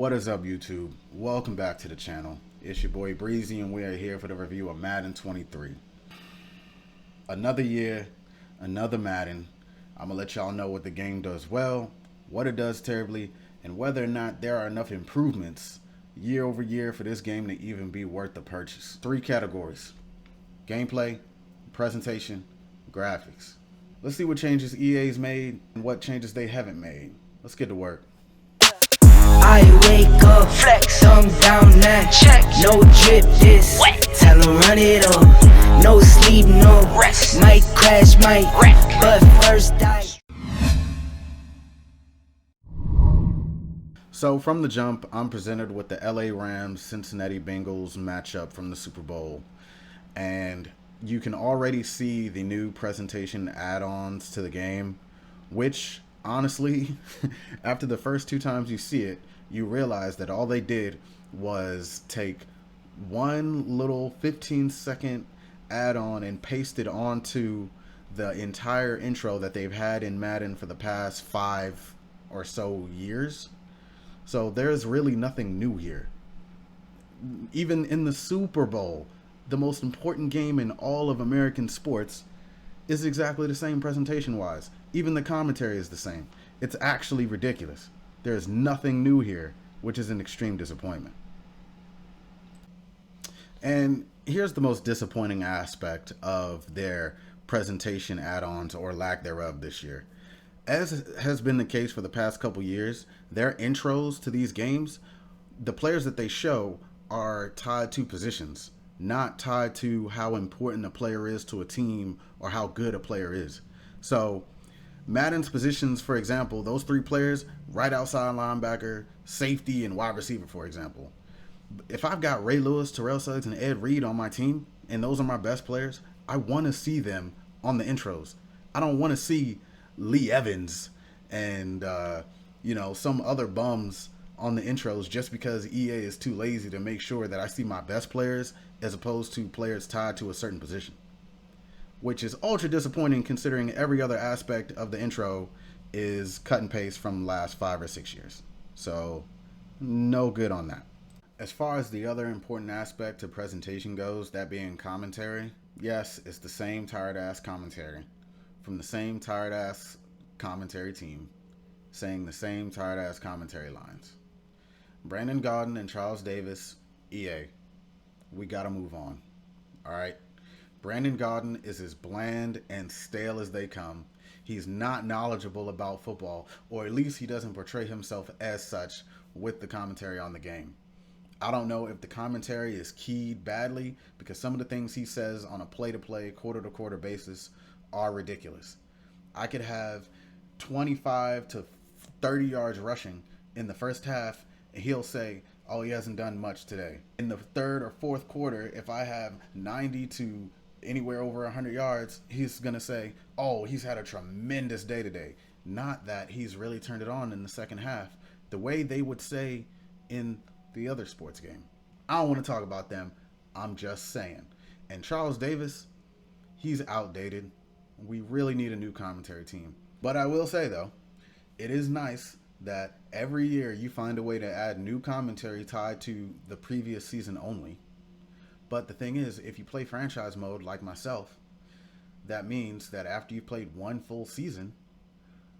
What is up, YouTube? Welcome back to the channel. It's your boy Breezy, and we are here for the review of Madden 23. Another year, another Madden. I'm gonna let y'all know what the game does well, what it does terribly, and whether or not there are enough improvements year over year for this game to even be worth the purchase. Three categories: gameplay, presentation, graphics. Let's see what changes EA's made and what changes they haven't made. Let's get to work. I wake up, flex, thumb down now, check, no drip, this, wet. Tell 'em run it up, no sleep, no rest, might crash, might wreck, but first die. So from the jump, I'm presented with the LA Rams Cincinnati Bengals matchup from the Super Bowl, and you can already see the new presentation add-ons to the game, which honestly, after the first two times you see it, you realize that all they did was take one little 15-second add-on and paste it onto the entire intro that they've had in Madden for the past 5 or so years. So there's really nothing new here. Even in the Super Bowl, the most important game in all of American sports, is exactly the same presentation-wise. Even the commentary is the same. It's actually ridiculous. There's nothing new here, which is an extreme disappointment. And here's the most disappointing aspect of their presentation add-ons or lack thereof this year. As has been the case for the past couple years, their intros to these games, the players that they show are tied to positions, not tied to how important a player is to a team or how good a player is. So Madden's positions, for example, those three players, right outside linebacker, safety, and wide receiver, for example. If I've got Ray Lewis, Terrell Suggs, and Ed Reed on my team, and those are my best players, I want to see them on the intros. I don't want to see Lee Evans and some other bums on the intros just because EA is too lazy to make sure that I see my best players as opposed to players tied to a certain position, which is ultra disappointing considering every other aspect of the intro is cut and paste from the last 5 or 6 years. So no good on that. As far as the other important aspect of presentation goes, that being commentary, yes, it's the same tired ass commentary from the same tired ass commentary team saying the same tired ass commentary lines. Brandon Gaudin and Charles Davis, EA, we gotta move on. All right. Brandon Gaudin is as bland and stale as they come. He's not knowledgeable about football, or at least he doesn't portray himself as such with the commentary on the game. I don't know if the commentary is keyed badly, because some of the things he says on a play-to-play, quarter-to-quarter basis are ridiculous. I could have 25 to 30 yards rushing in the first half, and he'll say, oh, he hasn't done much today. In the third or fourth quarter, if I have 90 to anywhere over 100 yards, he's going to say, oh, he's had a tremendous day today. Not that he's really turned it on in the second half, the way they would say in the other sports game. I don't want to talk about them. I'm just saying. And Charles Davis, he's outdated. We really need a new commentary team. But I will say, though, it is nice that every year you find a way to add new commentary tied to the previous season only. But the thing is, if you play franchise mode like myself, that means that after you've played one full season,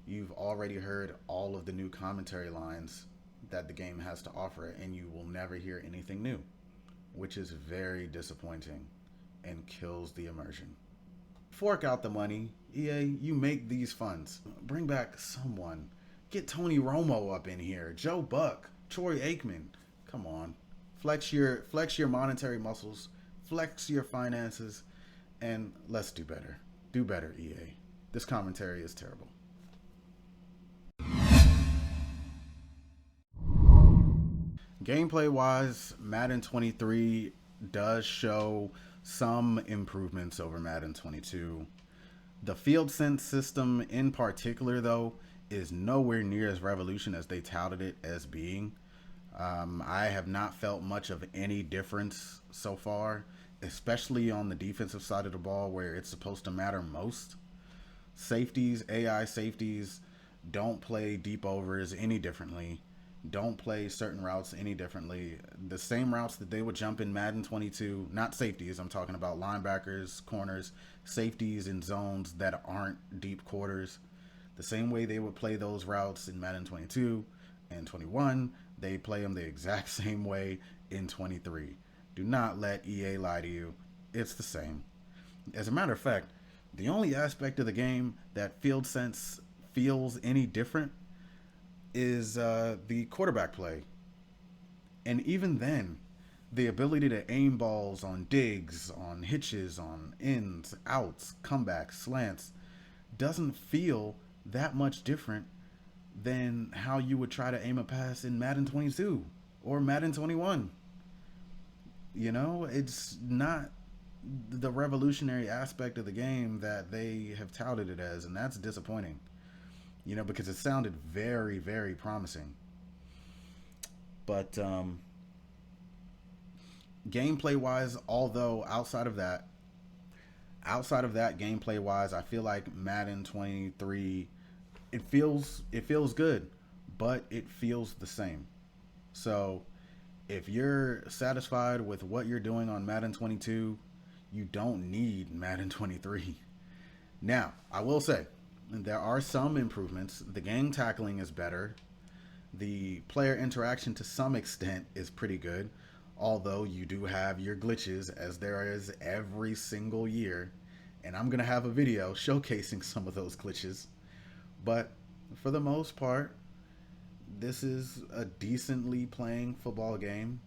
you've already heard all of the new commentary lines that the game has to offer, and you will never hear anything new, which is very disappointing and kills the immersion. Fork out the money, EA. You make these funds. Bring back someone. Get Tony Romo up in here. Joe Buck, Troy Aikman. Come on. Flex your monetary muscles, flex your finances, and let's do better. Do better, EA. This commentary is terrible. Gameplay-wise, Madden 23 does show some improvements over Madden 22. The field sense system in particular, though, is nowhere near as revolution as they touted it as being. I have not felt much of any difference so far, especially on the defensive side of the ball where it's supposed to matter most. Safeties, AI safeties, don't play deep overs any differently. don't play certain routes any differently. The same routes that they would jump in Madden 22, not safeties, I'm talking about linebackers, corners, safeties in zones that aren't deep quarters. The same way they would play those routes in Madden 22 and 21, they play them the exact same way in 23. Do not let EA lie to you. It's the same. As a matter of fact, the only aspect of the game that field sense feels any different is the quarterback play. And even then, the ability to aim balls on digs, on hitches, on ins, outs, comebacks, slants doesn't feel that much different than how you would try to aim a pass in Madden 22 or Madden 21. You know, it's not the revolutionary aspect of the game that they have touted it as, and that's disappointing. You know, because it sounded very, very promising. But gameplay wise, although outside of that gameplay wise, I feel like Madden 23 it feels good, but it feels the same. So if you're satisfied with what you're doing on Madden 22, you don't need Madden 23. Now, I will say there are some improvements. The game tackling is better. The player interaction to some extent is pretty good, although you do have your glitches as there is every single year. And I'm going to have a video showcasing some of those glitches. But for the most part, this is a decently playing football game,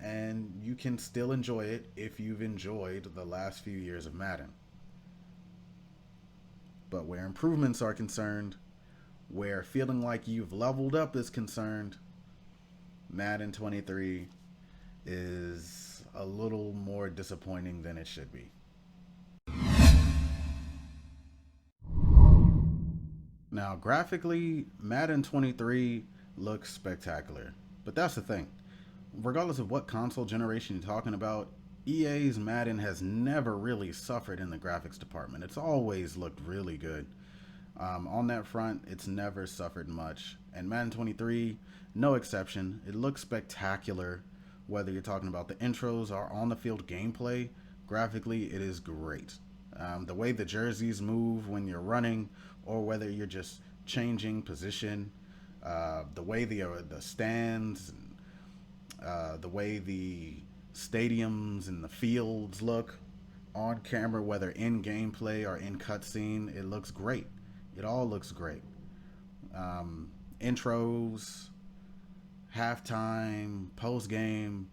and you can still enjoy it if you've enjoyed the last few years of Madden. But where improvements are concerned, where feeling like you've leveled up is concerned, Madden 23 is a little more disappointing than it should be. Now, graphically, Madden 23 looks spectacular. But that's the thing. Regardless of what console generation you're talking about, EA's Madden has never really suffered in the graphics department. It's always looked really good. On that front, it's never suffered much. And Madden 23, no exception. It looks spectacular. Whether you're talking about the intros or on the field gameplay, graphically, it is great. The way the jerseys move when you're running, or whether you're just changing position, the way the stands, the way the stadiums and the fields look on camera, whether in gameplay or in cutscene, it looks great. It all looks great. Intros, halftime, post game,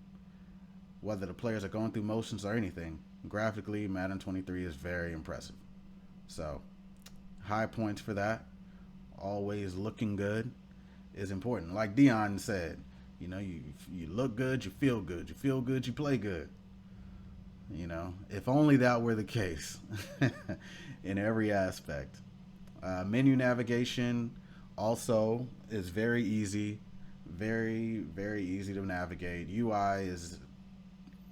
whether the players are going through motions or anything, graphically, Madden 23 is very impressive. So, high points for that. Always looking good is important. Like Dion said, you know, you look good, you feel good. You feel good, you play good. You know, if only that were the case in every aspect. Menu navigation also is very easy. Very, very easy to navigate. UI is,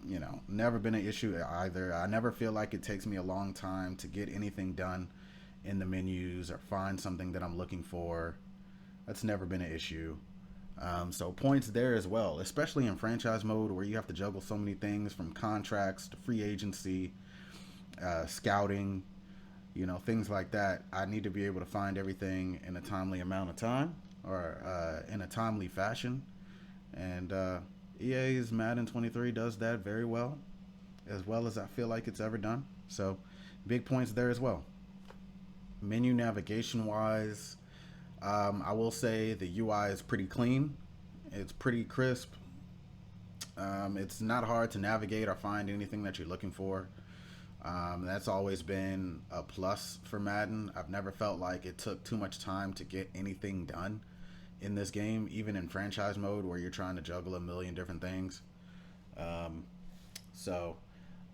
you know, never been an issue either. I never feel like it takes me a long time to get anything done in the menus or find something that I'm looking for. That's never been an issue. So points there as well, especially in franchise mode where you have to juggle so many things from contracts to free agency, scouting, you know, things like that. I need to be able to find everything in a timely amount of time or in a timely fashion. And EA's Madden 23 does that very well as I feel like it's ever done. So big points there as well. Menu navigation wise, I will say the UI is pretty clean. It's pretty crisp. It's not hard to navigate or find anything that you're looking for. That's always been a plus for Madden. I've never felt like it took too much time to get anything done in this game, even in franchise mode where you're trying to juggle a million different things. So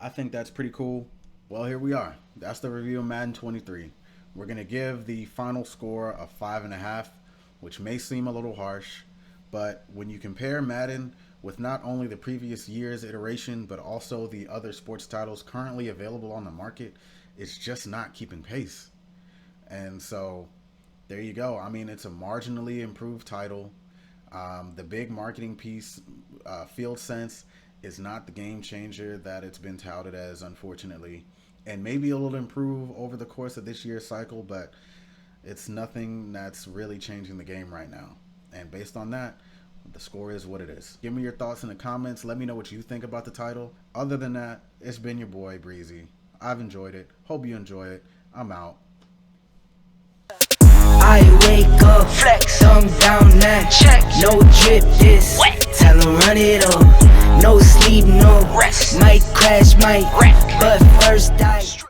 I think that's pretty cool. Well, here we are. That's the review of Madden 23. We're going to give the final score a 5.5, which may seem a little harsh, but when you compare Madden with not only the previous year's iteration, but also the other sports titles currently available on the market, it's just not keeping pace. And so there you go. I mean, it's a marginally improved title. The big marketing piece, Field Sense, is not the game changer that it's been touted as, unfortunately. And maybe it'll improve over the course of this year's cycle, but it's nothing that's really changing the game right now. And based on that, the score is what it is. Give me your thoughts in the comments. Let me know what you think about the title. Other than that, it's been your boy, Breezy. I've enjoyed it. Hope you enjoy it. I'm out. I wake up, flex, thumb down now, check, no drip this, wet, tell 'em run it up, no sleep, no rest, might crash, might wreck, but first I